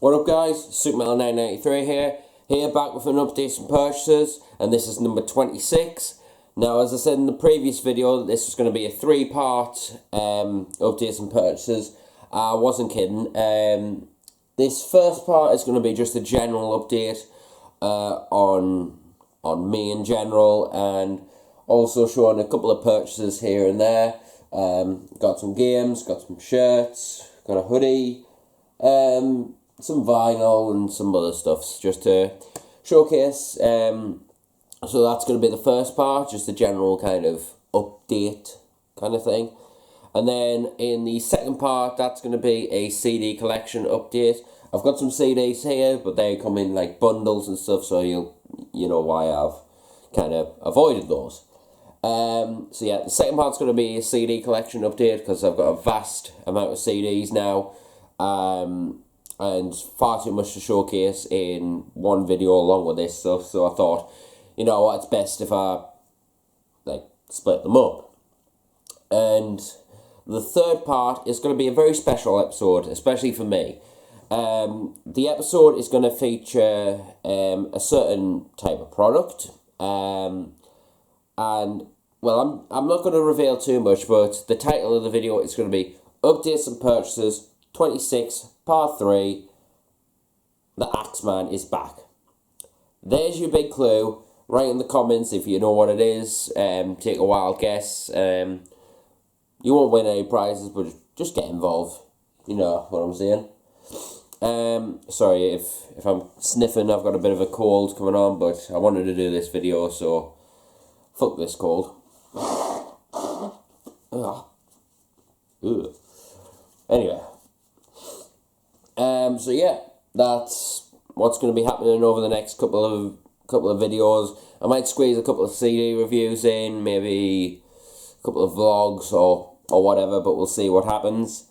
What up guys, ThatzNOTmetal here back with an update on purchases, and this is number 26. Now as I said in the previous video, this was going to be a 3-part updates and purchases. I wasn't kidding. This first part is going to be just a general update on me in general, and also showing a couple of purchases here and there. Got some games, got some shirts, got a hoodie, some vinyl and some other stuff just to showcase. So that's going to be the first part, just a general kind of update kind of thing. And then in the second part, that's going to be a CD collection update. I've got some CDs here, but they come in like bundles and stuff, so you know why I've kind of avoided those. So yeah, the second part's going to be a CD collection update, because I've got a vast amount of CDs now, and far too much to showcase in one video along with this stuff, so I thought, you know what, it's best if I like split them up. And the third part is going to be a very special episode, especially for me. The episode is going to feature a certain type of product, and well, I'm not going to reveal too much, but the title of the video is going to be Updates and Purchases 26 Part 3, The Axeman is Back. There's your big clue. Write in the comments if you know what it is. Take a wild guess. You won't win any prizes, but just get involved. You know what I'm saying. Sorry if I'm sniffing, I've got a bit of a cold coming on, but I wanted to do this video, so fuck this cold. Ugh. Anyway. So yeah, that's what's going to be happening over the next couple of videos. I might squeeze a couple of CD reviews in, maybe a couple of vlogs or whatever, but we'll see what happens.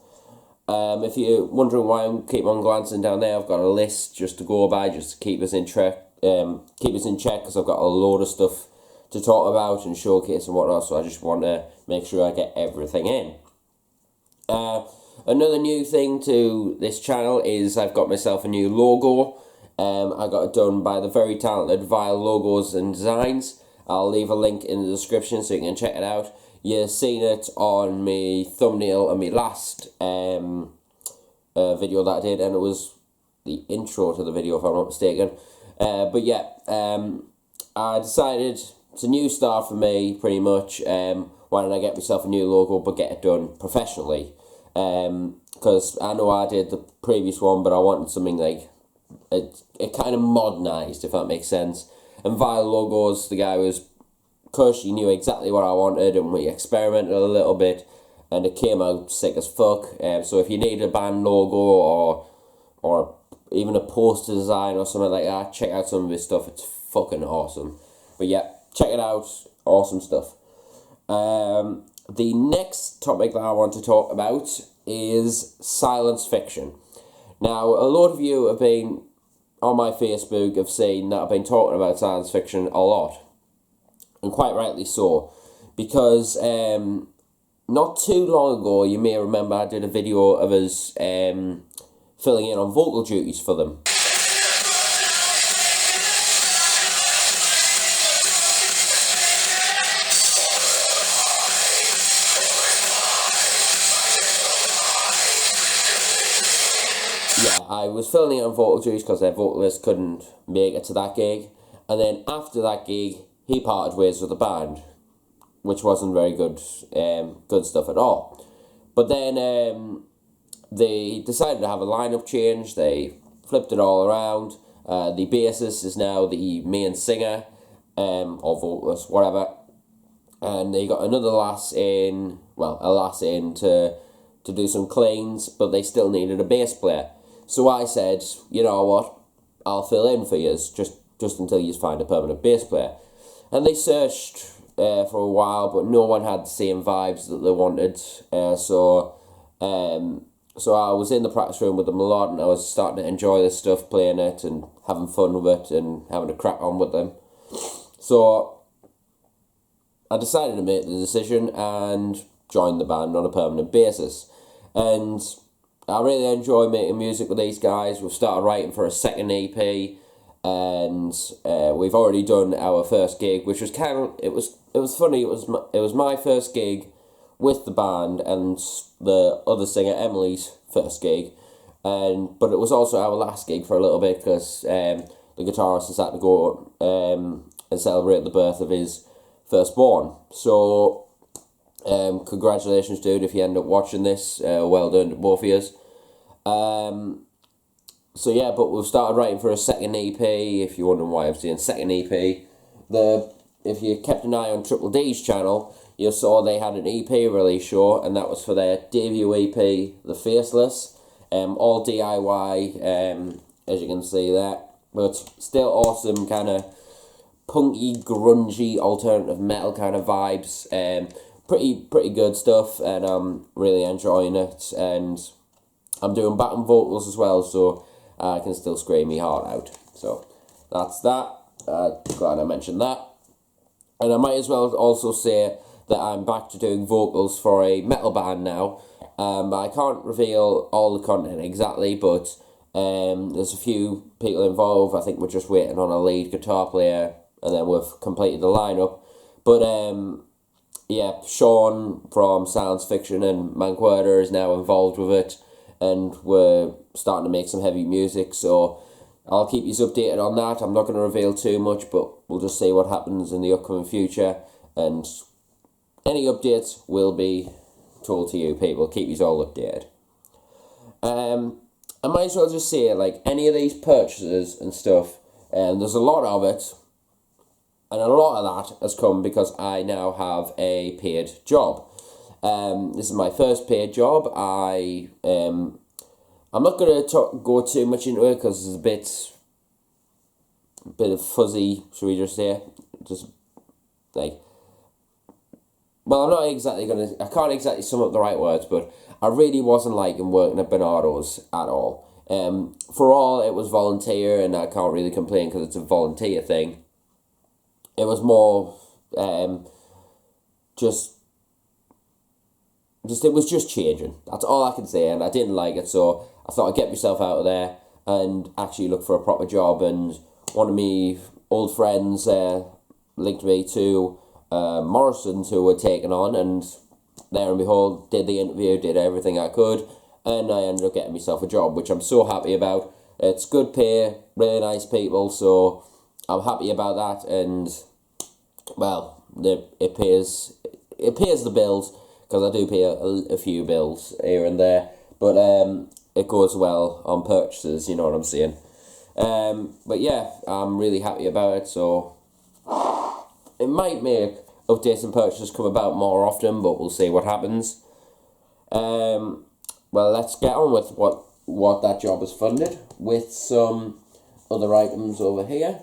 If you're wondering why I keep on glancing down there, I've got a list just to go by, just to keep us in check, because I've got a load of stuff to talk about and showcase and whatnot, so I just want to make sure I get everything in. Another new thing to this channel is I've got myself a new logo. I got it done by the very talented Vile Logos and Designs. I'll leave a link in the description so you can check it out. You've seen it on my thumbnail of my last video that I did, and it was the intro to the video if I'm not mistaken. But yeah, I decided it's a new start for me, pretty much. Why don't I get myself a new logo, but get it done professionally? Because I know I did the previous one, but I wanted something like it kind of modernized, if that makes sense. And Vile Logos, the guy was Kush, he knew exactly what I wanted, and we experimented a little bit, and it came out sick as fuck. So if you need a band logo or even a poster design or something like that, check out some of his stuff. It's fucking awesome. But yeah, check it out. Awesome stuff. The next topic that I want to talk about is science fiction. Now, a lot of you have been on my Facebook, have seen that I've been talking about science fiction a lot, and quite rightly so, because not too long ago, you may remember I did a video of us filling in on vocal duties for them. Yeah, I was filling in on vocal duties because their vocalist couldn't make it to that gig, and then after that gig, he parted ways with the band, which wasn't very good stuff at all. But then they decided to have a lineup change. They flipped it all around. The bassist is now the main singer, or vocalist, whatever. And they got another lass in to do some cleans, but they still needed a bass player. So I said, you know what, I'll fill in for you just until you find a permanent bass player. And they searched for a while, but no one had the same vibes that they wanted. So I was in the practice room with them a lot, and I was starting to enjoy this stuff, playing it and having fun with it and having a crack on with them. So I decided to make the decision and join the band on a permanent basis. And I really enjoy making music with these guys. We've started writing for a second EP, and we've already done our first gig, which was it was funny. It was my first gig with the band and the other singer Emily's first gig, but it was also our last gig for a little bit because the guitarist has had to go and celebrate the birth of his firstborn. So congratulations, dude, if you end up watching this. Well done to both of you. So yeah, but we've started writing for a second EP. If you're wondering why I'm saying second EP, if you kept an eye on Triple D's channel, you saw they had an EP release show, and that was for their debut EP, The Faceless. All DIY, as you can see there, but still awesome, kind of punky, grungy, alternative metal kind of vibes. Pretty good stuff, and I'm really enjoying it. And I'm doing backing vocals as well, so I can still scream my heart out. So that's that. Glad I mentioned that. And I might as well also say that I'm back to doing vocals for a metal band now. I can't reveal all the content exactly, but there's a few people involved. I think we're just waiting on a lead guitar player, and then we've completed the lineup. But yeah, Sean from Science Fiction and Manquerda is now involved with it, and we're starting to make some heavy music, so I'll keep you updated on that. I'm not going to reveal too much, but we'll just see what happens in the upcoming future, and any updates will be told to you people. Keep you all updated. I might as well just say, like, any of these purchases and stuff, and there's a lot of it, and a lot of that has come because I now have a paid job. This is my first paid job. I'm not going to go too much into it because it's a bit of fuzzy, should we just say? Just like, well, I'm not exactly going to, I can't exactly sum up the right words, but I really wasn't liking working at Bernardo's at all. For all, it was volunteer, and I can't really complain because it's a volunteer thing. It was more, it was just changing. That's all I can say, and I didn't like it, so I thought I'd get myself out of there and actually look for a proper job. And one of my old friends linked me to Morrison's, who were taken on, and there and behold, did the interview, did everything I could, and I ended up getting myself a job, which I'm so happy about. It's good pay, really nice people, so I'm happy about that. And well, it pays the bills, because I do pay a few bills here and there, but it goes well on purchases, you know what I'm saying. But yeah, I'm really happy about it, so it might make updates and purchases come about more often, but we'll see what happens. Well, let's get on with what that job is funded, with some other items over here.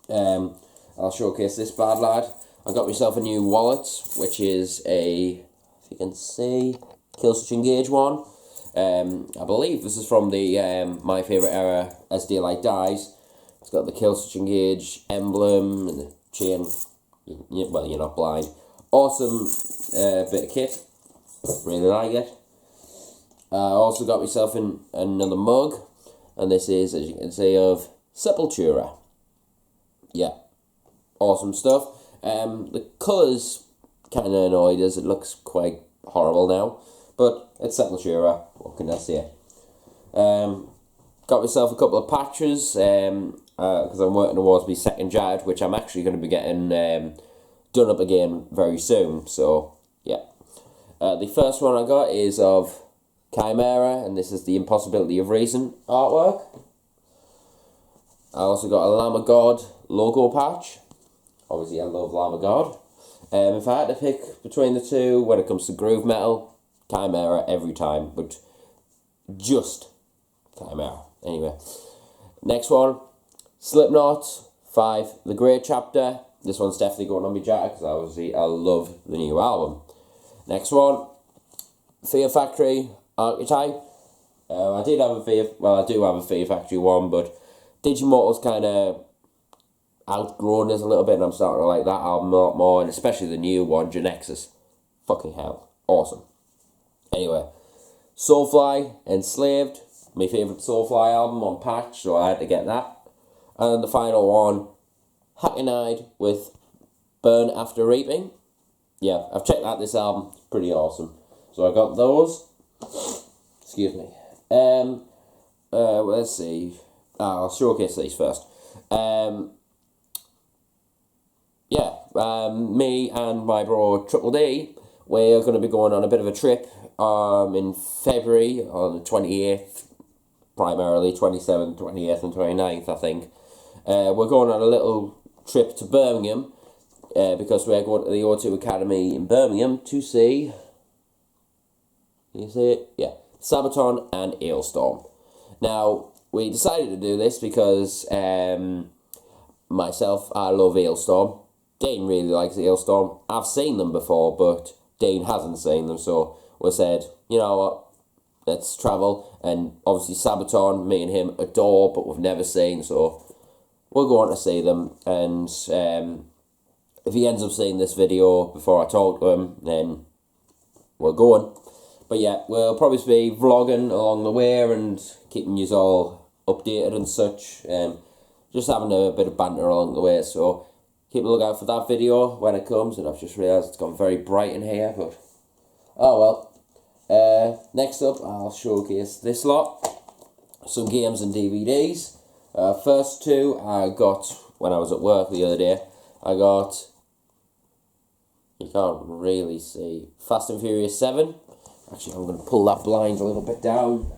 I'll showcase this bad lad. I got myself a new wallet, which is a, if you can see, Killswitch Engage one. I believe this is from the My Favourite Era As Daylight Dies. It's got the Killswitch Engage emblem and the chain. Well, you're not blind. Awesome bit of kit. Really like it. I also got myself another mug, and this is, as you can see, of Sepultura. Yeah, awesome stuff. The colours kind of annoyed us. It looks quite horrible now, but it's Sepultura. What can I say? Got myself a couple of patches because I'm working towards my second JAD, which I'm actually going to be getting done up again very soon. So yeah, the first one I got is of Chimera, and this is the Impossibility of Reason artwork. I also got a Lamb of God logo patch. Obviously, I love Lamb of God. If I had to pick between the two when it comes to groove metal, Chimera every time, but just Chimera. Anyway, next one, Slipknot 5, The Great Chapter. This one's definitely going on my jacket because obviously I love the new album. Next one, Fear Factory Archetype. I do have a Fear Factory one, but Digimortal's kind of outgrown us a little bit, and I'm starting to like that album a lot more, and especially the new one, Genexus. Fucking hell. Awesome. Anyway, Soulfly, Enslaved, my favourite Soulfly album on patch, so I had to get that. And the final one, Hackneyed with Burn After Reaping. Yeah, I've checked out this album, it's pretty awesome. So I got those. Excuse me. Let's see. I'll showcase these first. Me and my bro Triple D, we're going to be going on a bit of a trip in February on the 28th, primarily 27th, 28th and 29th, I think. We're going on a little trip to Birmingham because we're going to the O2 Academy in Birmingham to see, can you see it? Yeah, Sabaton and Ailstorm. Now, we decided to do this because myself, I love Ailstorm. Dane really likes Ailstorm. I've seen them before, but Dane hasn't seen them, so we said, you know what, let's travel. And obviously Sabaton, me and him adore, but we've never seen, so we're going to see them. And if he ends up seeing this video before I talk to him, then we're going. But yeah, we'll probably be vlogging along the way and keeping you all updated and such. Just having a bit of banter along the way, so keep a lookout for that video when it comes. And I've just realised it's gone very bright in here, but oh well. Next up, I'll showcase this lot. Some games and DVDs. First two I got when I was at work the other day. I got, you can't really see, Fast and Furious 7. Actually, I'm going to pull that blind a little bit down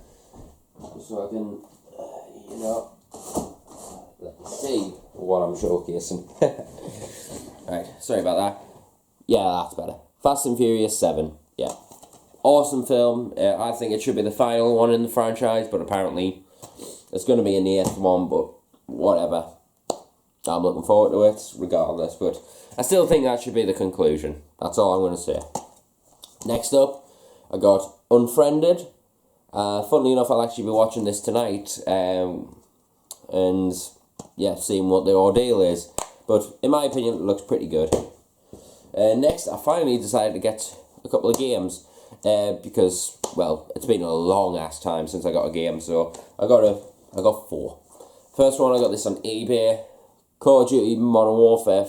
so I can, you know, let me see what I'm showcasing. Right, sorry about that. Yeah, that's better. Fast and Furious 7, yeah. Awesome film. I think it should be the final one in the franchise, but apparently it's going to be in the 8th one, but whatever. I'm looking forward to it, regardless, but I still think that should be the conclusion. That's all I'm going to say. Next up, I got Unfriended. Funnily enough, I'll actually be watching this tonight, and yeah, seeing what the ordeal is. But in my opinion, it looks pretty good. Next, I finally decided to get a couple of games, because, well, it's been a long ass time since I got a game, so I got 4. First one, I got this on eBay, Call of Duty Modern Warfare,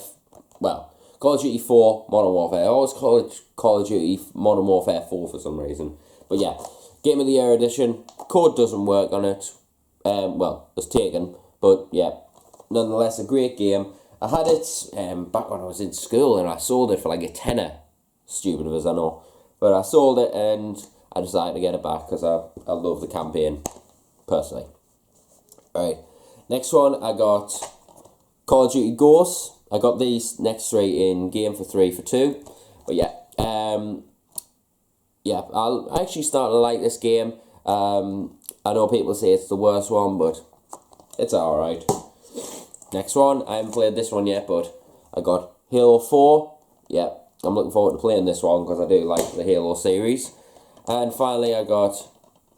well, Call of Duty 4 Modern Warfare. I always call it Call of Duty Modern Warfare 4 for some reason. But yeah, Game of the Year edition. Code doesn't work on it. Well, it's taken. But yeah, nonetheless, a great game. I had it back when I was in school and I sold it for like a tenner. Stupid as I know. But I sold it and I decided to get it back because I love the campaign, personally. Alright, next one I got Call of Duty Ghosts. I got these next 3 in game for 3 for 2. But yeah, yeah, I actually started to like this game. I know people say it's the worst one, but it's alright. Next one, I haven't played this one yet, but I got Halo 4. Yeah, I'm looking forward to playing this one because I do like the Halo series. And finally, I got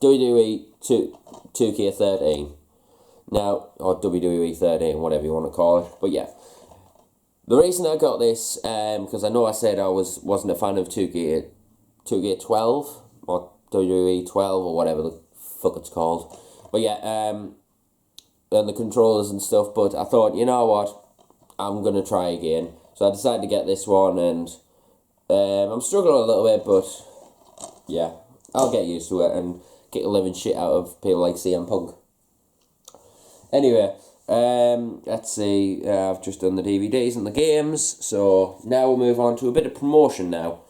WWE 2K13. Now, or WWE 13, whatever you want to call it. But yeah, the reason I got this, because I know I said I wasn't a fan of 2K12, or WWE 12, or whatever the fuck it's called. But yeah, and the controllers and stuff, but I thought, you know what, I'm going to try again. So I decided to get this one, and I'm struggling a little bit, but yeah, I'll get used to it and get the living shit out of people like CM Punk. Anyway, let's see, I've just done the DVDs and the games, so now we'll move on to a bit of promotion now.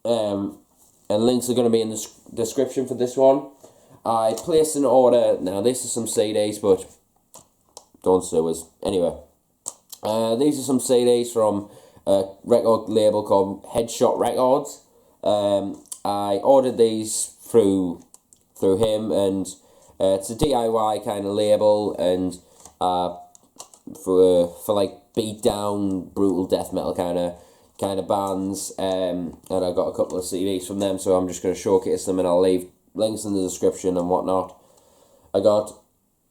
And links are going to be in the description for this one. I placed an order, now this is some CDs, but don't sue us. Anyway, these are some CDs from a record label called Headshot Records. I ordered these through him, and it's a DIY kind of label, and for like beat down, brutal death metal kind of bands, and I got a couple of CDs from them, so I'm just going to showcase them, and I'll leave links in the description and whatnot. I got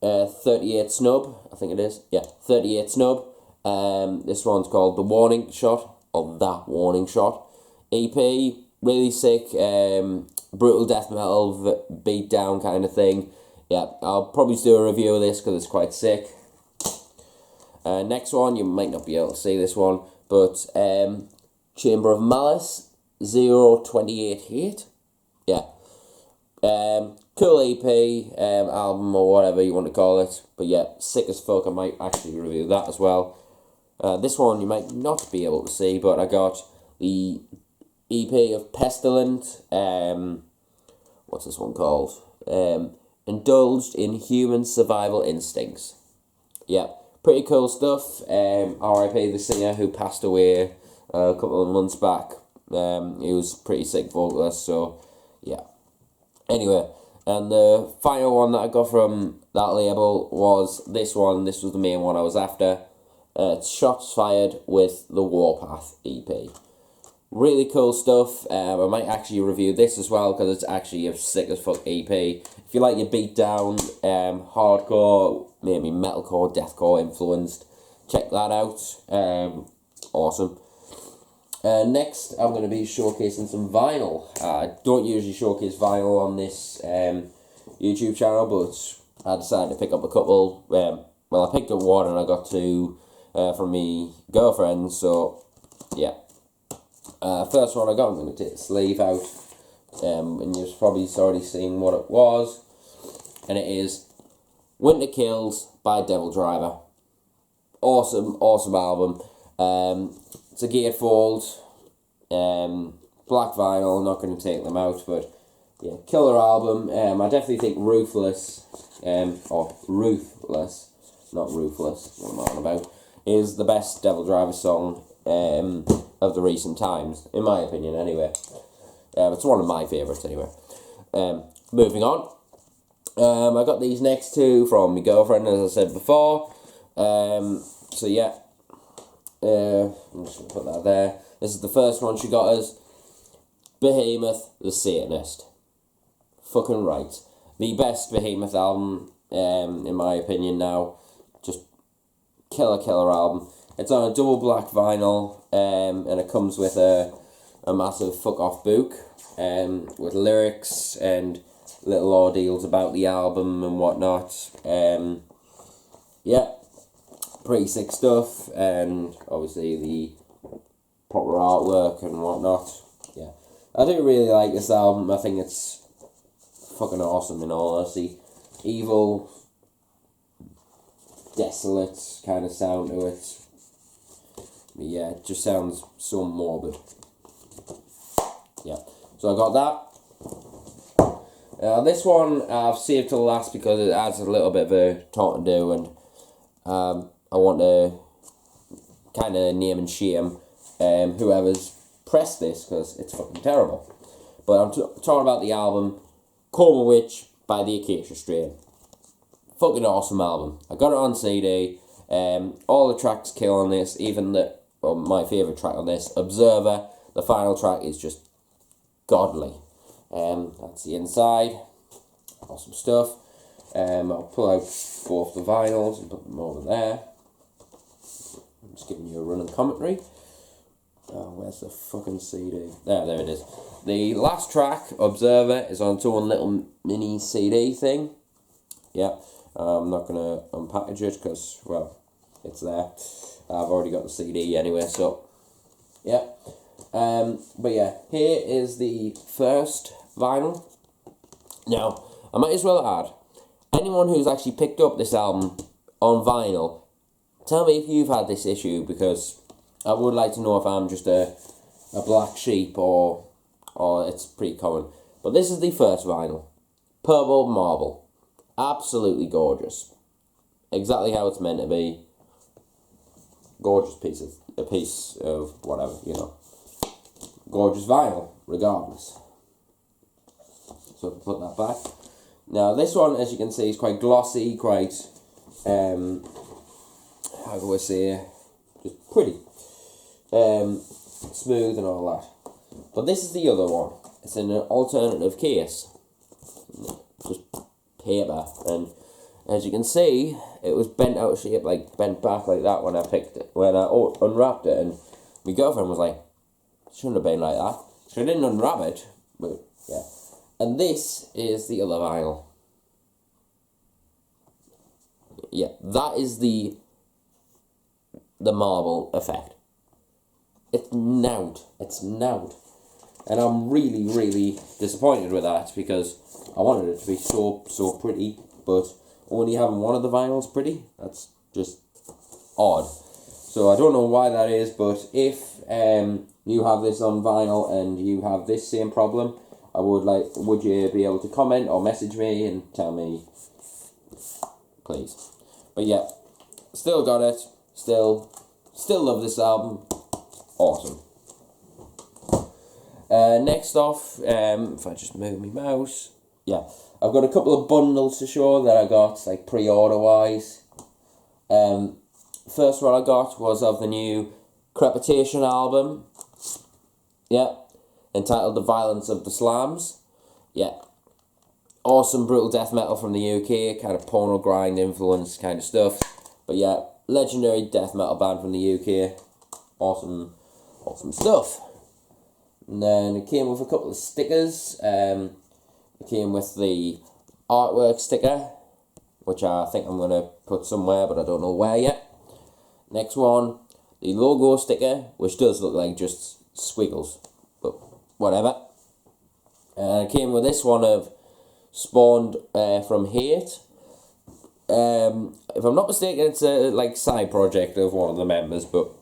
38 Snub, I think it is, yeah, 38 Snub. This one's called The Warning Shot, or That Warning Shot EP. really sick, brutal death metal beat down kind of thing. Yeah, I'll probably do a review of this because it's quite sick. Next one, you might not be able to see this one, but Chamber of Malice 0288. Yeah. Cool EP, album, or whatever you want to call it. But yeah, sick as fuck. I might actually review that as well. This one you might not be able to see, but I got the EP of Pestilent. What's this one called? Indulged in Human Survival Instincts. Yeah, pretty cool stuff. R.I.P. the singer who passed away a couple of months back. He was pretty sick vocalist, so yeah. Anyway, and the final one that I got from that label was this one. This was the main one I was after. It's Shots Fired with the Warpath EP. Really cool stuff. I might actually review this as well because it's actually a sick as fuck EP. If you like your beat down, hardcore, maybe metalcore, deathcore influenced, check that out. Awesome. Next, I'm going to be showcasing some vinyl. I don't usually showcase vinyl on this YouTube channel, but I decided to pick up a couple. Well, I picked up one and I got two from me girlfriend, so yeah. First one I got, I'm going to take the sleeve out, and you've probably already seen what it was, and it is Winter Kills by Devil Driver. Awesome, awesome album. It's a gatefold, black vinyl. I'm not going to take them out, but yeah, killer album. I definitely think Ruthless, or Ruthless, not Ruthless, what am I on about, is the best Devil Driver song of the recent times, in my opinion anyway. It's one of my favourites anyway. Moving on. I got these next two from my girlfriend, as I said before. So yeah. I'm just going to put that there. This is the first one she got us. Behemoth the Satanist. Fucking right. The best Behemoth album, in my opinion now. Just killer album. It's on a double black vinyl, and it comes with a massive fuck off book, with lyrics and little ordeals about the album and whatnot. Yeah. Pretty sick stuff, and obviously the proper artwork and whatnot. Yeah, I do really like this album. I think it's fucking awesome in all honesty. Evil, desolate kind of sound to it. But yeah, it just sounds so morbid. Yeah, so I got that. This one I've saved till last because it adds a little bit of a talk to do, and I want to kind of name and shame whoever's pressed this because it's fucking terrible. But I'm talking about the album Coma Witch by the Acacia Strain. Fucking awesome album. I got it on CD. All the tracks kill on this. Even my favourite track on this, Observer. The final track is just godly. That's the inside. Awesome stuff. I'll pull out both the vinyls and put them over there. I'm just giving you a running commentary. Oh, where's the fucking CD? There it is. The last track, Observer, is onto one little mini CD thing. Yeah, I'm not going to unpackage it because, well, it's there. I've already got the CD anyway, so, yeah. But yeah, here is the first vinyl. Now, I might as well add, anyone who's actually picked up this album on vinyl, tell me if you've had this issue, because I would like to know if I'm just a black sheep or it's pretty common. But this is the first vinyl. Purple marble. Absolutely gorgeous. Exactly how it's meant to be. Gorgeous piece of whatever, you know. Gorgeous vinyl, regardless. So put that back. Now this one, as you can see, is quite glossy, quite how do I say, just pretty, smooth and all that. But this is the other one. It's in an alternative case, just paper, and as you can see, it was bent out of shape, like bent back like that when I unwrapped it, and my girlfriend was like, "Shouldn't have been like that." So I didn't unwrap it, but yeah. And this is the other vinyl. Yeah, that is the marble effect. It's nailed. It's nailed. And I'm really, really disappointed with that because I wanted it to be so pretty, but only having one of the vinyls pretty, that's just odd. So I don't know why that is, but if you have this on vinyl and you have this same problem, would you be able to comment or message me and tell me, please? But yeah, still got it. Still love this album. Awesome. Next off, if I just move my mouse, yeah, I've got a couple of bundles to show that I got, like pre-order wise. First one I got was of the new Crepitation album. Yeah, entitled The Violence of the Slams. Yeah, awesome brutal death metal from the UK, kind of porno grind influence kind of stuff. But yeah, legendary death metal band from the UK. Awesome stuff. And then it came with a couple of stickers. It came with the artwork sticker, which I think I'm going to put somewhere, but I don't know where yet. Next one, the logo sticker, which does look like just squiggles, but whatever. And it came with this one of Spawned from Hate. If I'm not mistaken, it's a like side project of one of the members, but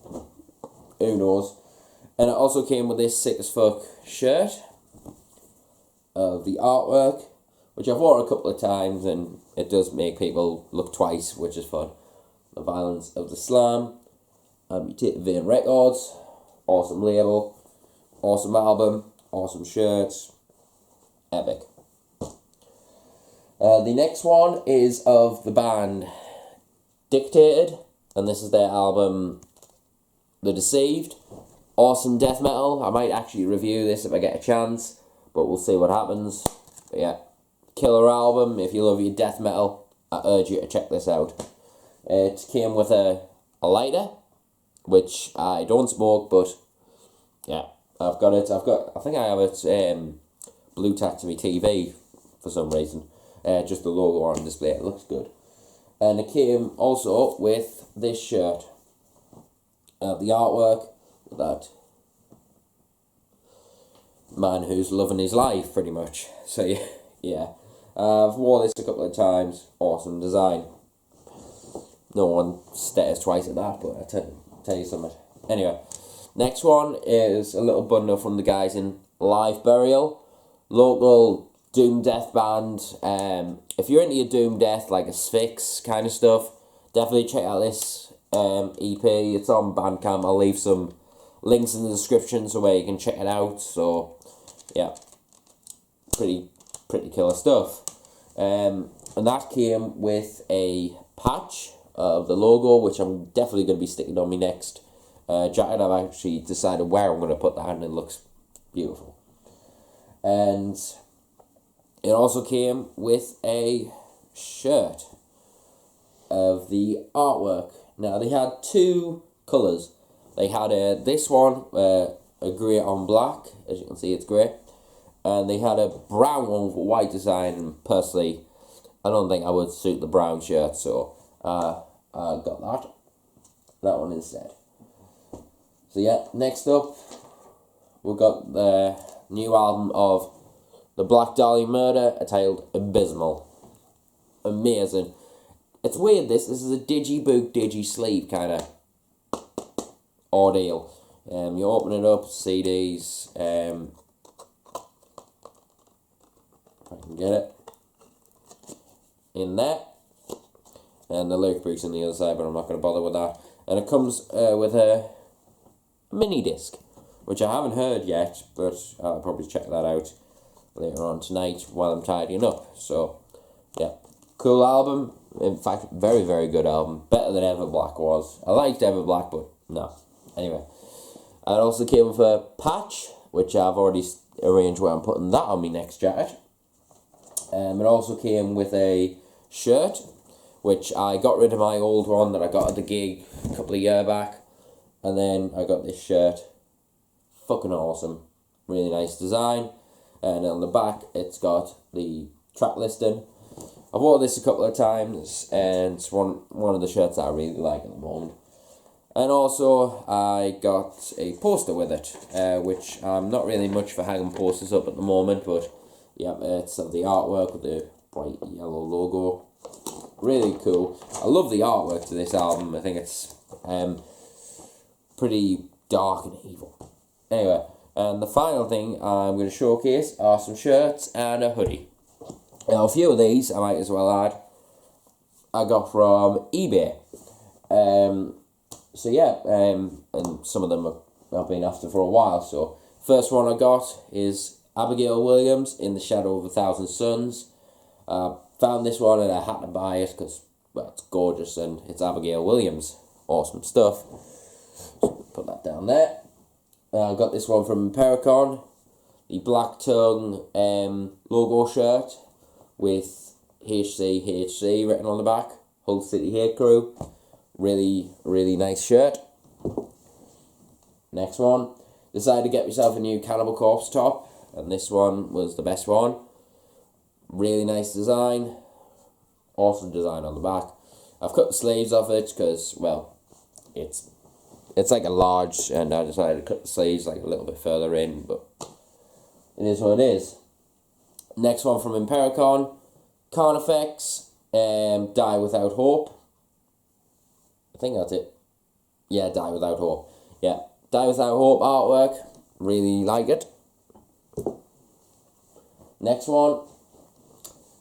who knows. And it also came with this sick as fuck shirt of the artwork, which I've worn a couple of times, and it does make people look twice, which is fun. The Violence of the Slam, Amputated Records, awesome label, awesome album, awesome shirts, epic. The next one is of the band Dictated, and this is their album The Deceived. Awesome death metal. I might actually review this if I get a chance, but we'll see what happens. But yeah, killer album. If you love your death metal, I urge you to check this out. It came with a lighter, which I don't smoke, but yeah, I've got it. I think I have it blue tacked to my TV for some reason. Just the logo on display. It looks good. And it came also with this shirt. The artwork, that man who's loving his life, pretty much. So yeah, I've worn this a couple of times. Awesome design. No one stares twice at that, but I tell you something. Anyway, next one is a little bundle from the guys in Live Burial, local doom death band. If you're into your doom death, like Asphyx kind of stuff, definitely check out this EP. It's on Bandcamp. I'll leave some links in the description so where you can check it out. So yeah, pretty killer stuff. And that came with a patch of the logo, which I'm definitely going to be sticking on my next jacket. I've actually decided where I'm going to put that, and it looks beautiful. And it also came with a shirt of the artwork. Now they had two colours. They had this one, a grey on black, as you can see it's grey, and they had a brown one with white design, and personally I don't think I would suit the brown shirt, so I got that one instead. So yeah, next up we've got the new album of the Black Dahlia Murder, entitled Abysmal. Amazing. It's weird, this is a digi-book, digi-sleeve kind of ordeal. You open it up, CDs, if I can get it, in there, and the lyric book's on the other side, but I'm not going to bother with that. And it comes with a mini disc, which I haven't heard yet, but I'll probably check that out later on tonight while I'm tidying up. So yeah, cool album. In fact, very, very good album. Better than Everblack was. I liked Everblack, but no. Anyway, it also came with a patch, which I've already arranged where I'm putting that on my next jacket. It also came with a shirt, which I got rid of my old one that I got at the gig a couple of years back, and then I got this shirt. Fucking awesome. really nice design. And on the back, it's got the track listing. I've wore this a couple of times, and it's one of the shirts that I really like at the moment. And also, I got a poster with it, which I'm not really much for hanging posters up at the moment, but yeah, it's of the artwork with the bright yellow logo. Really cool. I love the artwork to this album. I think it's pretty dark and evil. Anyway, and the final thing I'm going to showcase are some shirts and a hoodie. Now, a few of these, I might as well add, I got from eBay. So yeah, and some of them I've been after for a while. So, first one I got is Abigail Williams, In the Shadow of a Thousand Suns. Found this one and I had to buy it because, well, it's gorgeous and it's Abigail Williams. Awesome stuff. So put that down there. I got this one from Pericon, the Black Tongue logo shirt with HC written on the back. Hull City Hate Crew. Really, really nice shirt. Next one. Decided to get myself a new Cannibal Corpse top, and this one was the best one. Really nice design. Awesome design on the back. I've cut the sleeves off it because, well, it's like a large, and I decided to cut the sleeves like a little bit further in, but it is what it is. Next one from Impericon, Carnifex, Die Without Hope. I think that's it. Yeah, Die Without Hope. Yeah, Die Without Hope artwork. Really like it. Next one,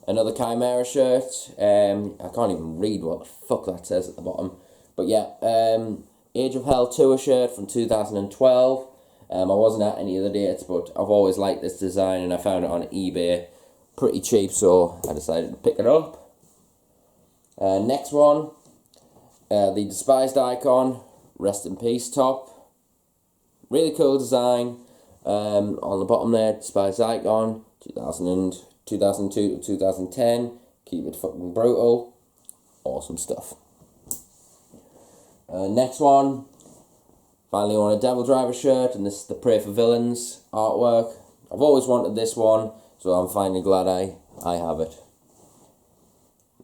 another Chimera shirt. I can't even read what the fuck that says at the bottom. But yeah, Age of Hell Tour shirt from 2012. I wasn't at any of the dates, but I've always liked this design and I found it on eBay pretty cheap, so I decided to pick it up. Next one, the Despised Icon, Rest in Peace top. Really cool design. On the bottom there, Despised Icon, 2002 to 2010. Keep it fucking brutal. Awesome stuff. Next one, finally on a Devil Driver shirt, and this is the Pray for Villains artwork. I've always wanted this one, so I'm finally glad I have it.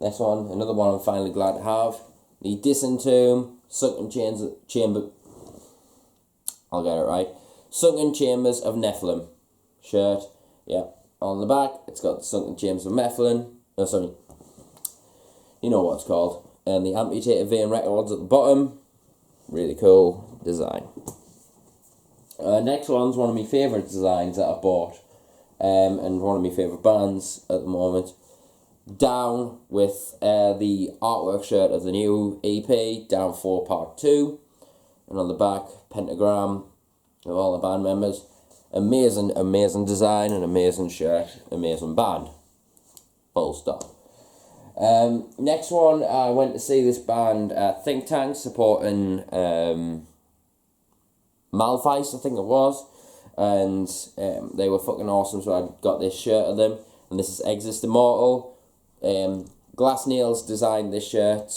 Next one, another one I'm finally glad to have. The Disentomb Sunken Chamber. I'll get it right. Sunken Chambers of Nephilim shirt. Yeah, on the back it's got the Sunken Chambers of Nephilim. Oh, sorry. You know what it's called. And the Amputated Vein Records at the bottom. Really cool design. Next one's one of my favourite designs that I bought. And one of my favourite bands at the moment. Down with the artwork shirt of the new EP, Down 4 Part 2. And on the back, pentagram of all the band members. Amazing, amazing design, and amazing shirt, amazing band. Full stop. Next one, I went to see this band at Think Tank supporting Malvice, I think it was, and they were fucking awesome, so I got this shirt of them, and this is Exist Immortal. Glass Nails designed this shirt,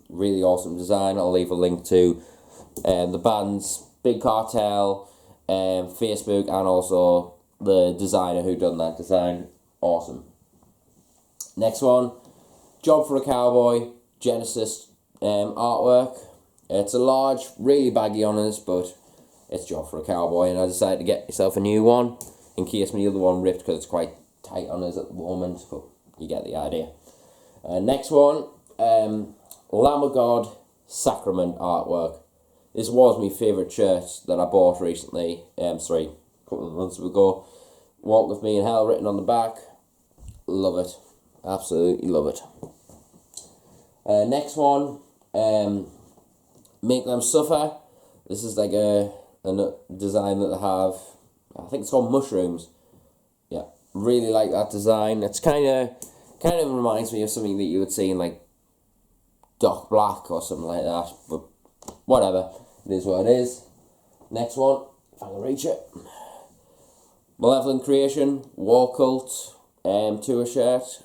really awesome design. I'll leave a link to the band's Big Cartel, Facebook, and also the designer who done that design. Awesome. Next one, Job for a Cowboy, Genesis artwork. It's a large, really baggy on us, but it's Job for a Cowboy, and I decided to get myself a new one in case my other one ripped because it's quite tight on us at the moment, but you get the idea. Next one, Lamb of God Sacrament artwork. This was my favourite shirt that I bought recently, a couple of months ago. Walk With Me in Hell written on the back. Love it. Absolutely love it. Next one, Make Them Suffer. This is like a design that they have. I think it's called Mushrooms. Yeah, really like that design. It's kind of reminds me of something that you would see in like Doc Black or something like that. But whatever, it is what it is. Next one, if I can reach it. Malevolent Creation, War Cult, tour shirt.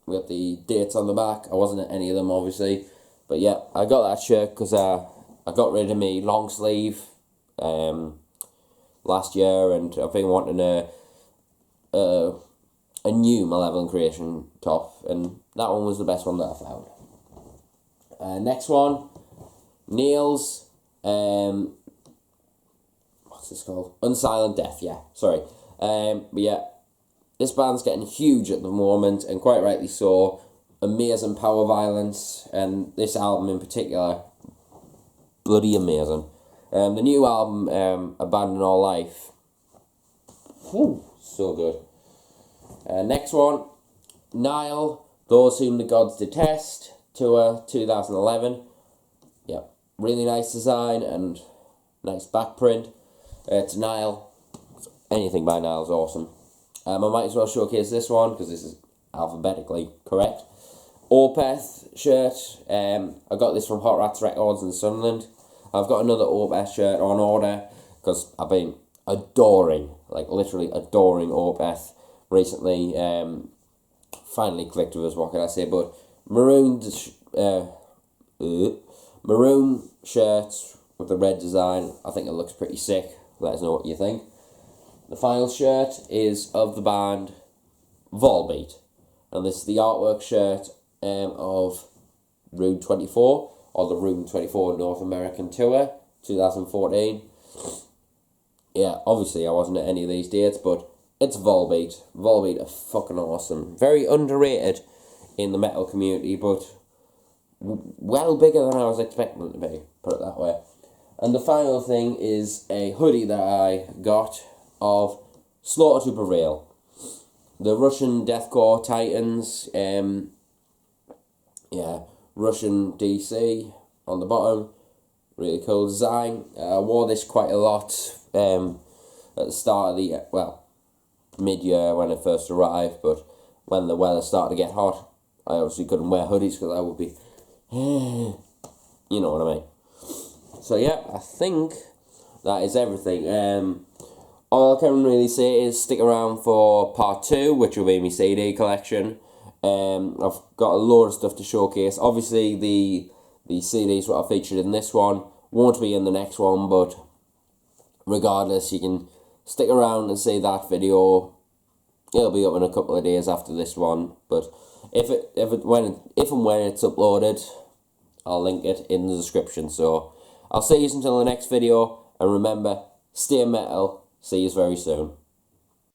We got the dates on the back. I wasn't at any of them, obviously. But yeah, I got that shirt because I got rid of me long sleeve. last year, and I've been wanting a new Malevolent Creation top, and that one was the best one that I found. Next one, Neil's, what's this called? Unsilent Death, yeah, sorry. But yeah, this band's getting huge at the moment, and quite rightly so. Amazing power violence, and this album in particular, bloody amazing. The new album, Abandon All Life, whew, so good. Next one, Nile, Those Whom the Gods Detest, Tour 2011. Yep, really nice design and nice back print. It's Nile. Anything by Nile is awesome. I might as well showcase this one because this is alphabetically correct. Opeth shirt. I got this from Hot Rats Records in Sunderland. I've got another Opeth shirt on order because I've been adoring, like literally adoring Opeth recently. Finally clicked with us, what can I say, but maroon shirt with the red design. I think it looks pretty sick. Let us know what you think. The final shirt is of the band Volbeat, and this is the artwork shirt of Room 24, or the Room 24 North American Tour 2014. Yeah, obviously I wasn't at any of these dates, but it's Volbeat. Volbeat are fucking awesome. Very underrated in the metal community, but well bigger than I was expecting them to be, put it that way. And the final thing is a hoodie that I got of Slaughter to Prevail. The Russian deathcore titans, yeah, Russian DC on the bottom. Really cool design. I wore this quite a lot at the start of the, well, mid-year when it first arrived, but when the weather started to get hot, I obviously couldn't wear hoodies because I would be, you know what I mean. So yeah, I think that is everything. All I can really say is stick around for part 2, which will be my CD collection. I've got a load of stuff to showcase. Obviously, the CDs that I featured in this one won't be in the next one, but regardless, you can stick around and see that video. It'll be up in a couple of days after this one, but if and when it's uploaded, I'll link it in the description. So I'll see you until the next video, and remember, stay metal. See you very soon.